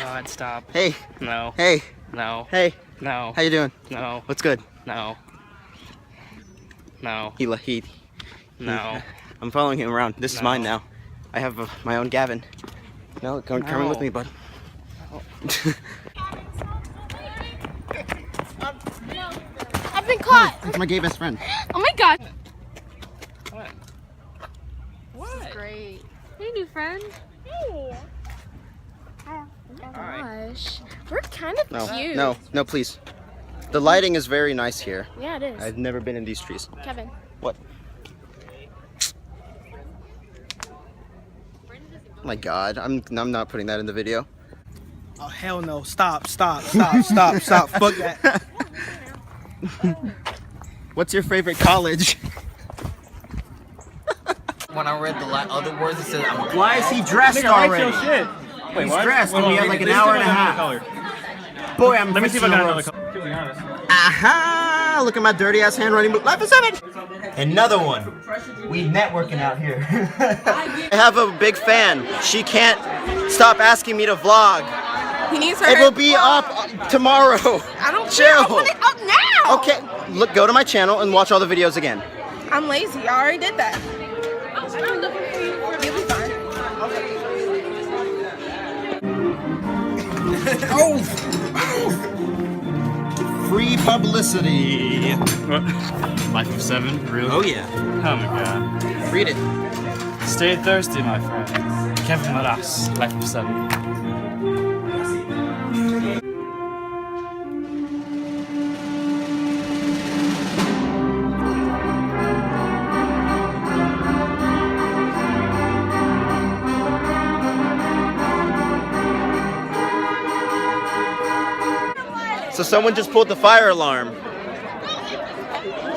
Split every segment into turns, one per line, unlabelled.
God, stop.
Hey.
No.
Hey.
No.
Hey.
No.
How you doing?
No.
What's good?
No. No.
He.
No.
I'm following him around. This is mine now. I have my own Gavin. No, come with me, bud.
I've been caught.
It's my gay best friend.
Oh my god.
What?
This is great. Hey, new friend. Hey. Oh gosh. We're kind of cute.
No, please. The lighting is very nice here.
Yeah, it is.
I've never been in these trees.
Kevin.
What? Oh my god, I'm not putting that in the video.
Oh hell no! Stop! Fuck that.
What's your favorite college?
When I read the other words, it said,
Why is he dressed already?
Shit. Wait,
He's
what?
dressed and we have like an hour and a half. Boy, I'm
Let me see if I got another color. To be honest.
Aha! Look at my dirty ass handwriting book. Life is 7! Another one. We networking out here. I have a big fan. She can't stop asking me to vlog.
He needs her.
It will be up tomorrow.
I don't
Chill.
care. I'll put it up now.
Okay, look, go to my channel and watch all the videos again.
I'm lazy. I already did that. I'm looking for you. You'll be fine.
Free publicity.
Life of 7, really?
Oh yeah.
Oh my god.
Read it.
Stay thirsty, my friend. Kevin Maras, Life of 7.
So someone just pulled the fire alarm.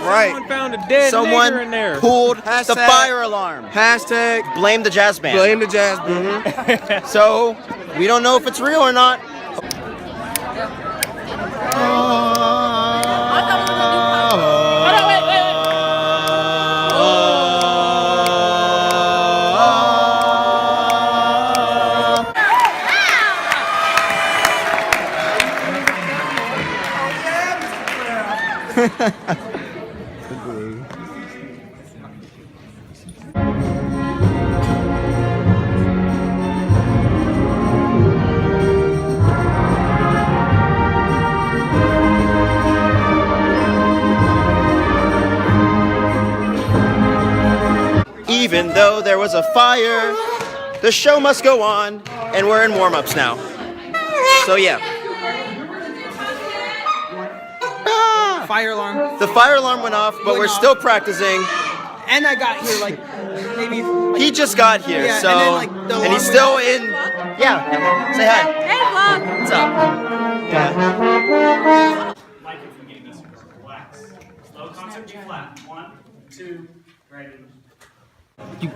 Right.
Someone found a dead nigger in there.
Pulled the fire alarm.
Hashtag
Blame the jazz band.
blame the jazz band.
So we don't know if it's real or not. Even though there was a fire, the show must go on, and we're in warm-ups now. So yeah.
Fire alarm.
The fire alarm went off, but we're still practicing.
And I got here like maybe.
He just got here,
Yeah,
so
and then, like, the
and he's
alarm
still
went
in. Yeah, say hi.
Hey, vlog.
What's up? Yeah.
Like if we get this, relax. Slow concept, G flat. 1, 2, ready.
You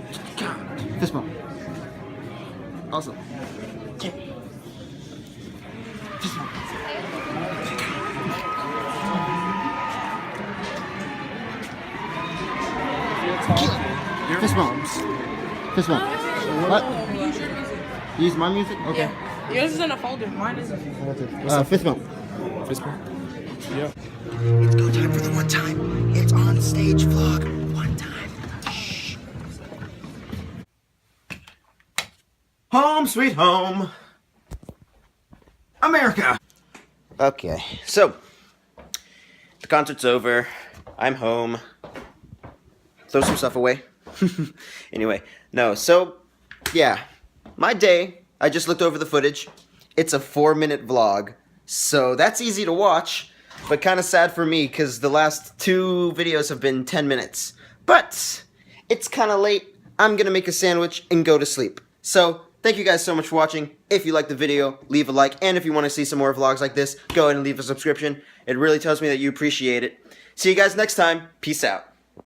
fist bump. Awesome. Fist bump. Fist bumps. Fist bump. What? Use my music? Okay.
Yours is in a folder. Mine isn't.
Fist bump.
Fist bump. Yeah.
It's go time for the one time. It's on stage vlog. One time. Shh. Home sweet home. America. Okay, so the concert's over. I'm home. Throw some stuff away. Anyway, no, so yeah, my day, I just looked over the footage. It's a 4-minute vlog, so that's easy to watch, but kind of sad for me because the last 2 videos have been 10 minutes. But it's kind of late. I'm gonna make a sandwich and go to sleep. So thank you guys so much for watching. If you liked the video, leave a like, and if you want to see some more vlogs like this, go ahead and leave a subscription. It really tells me that you appreciate it. See you guys next time. Peace out.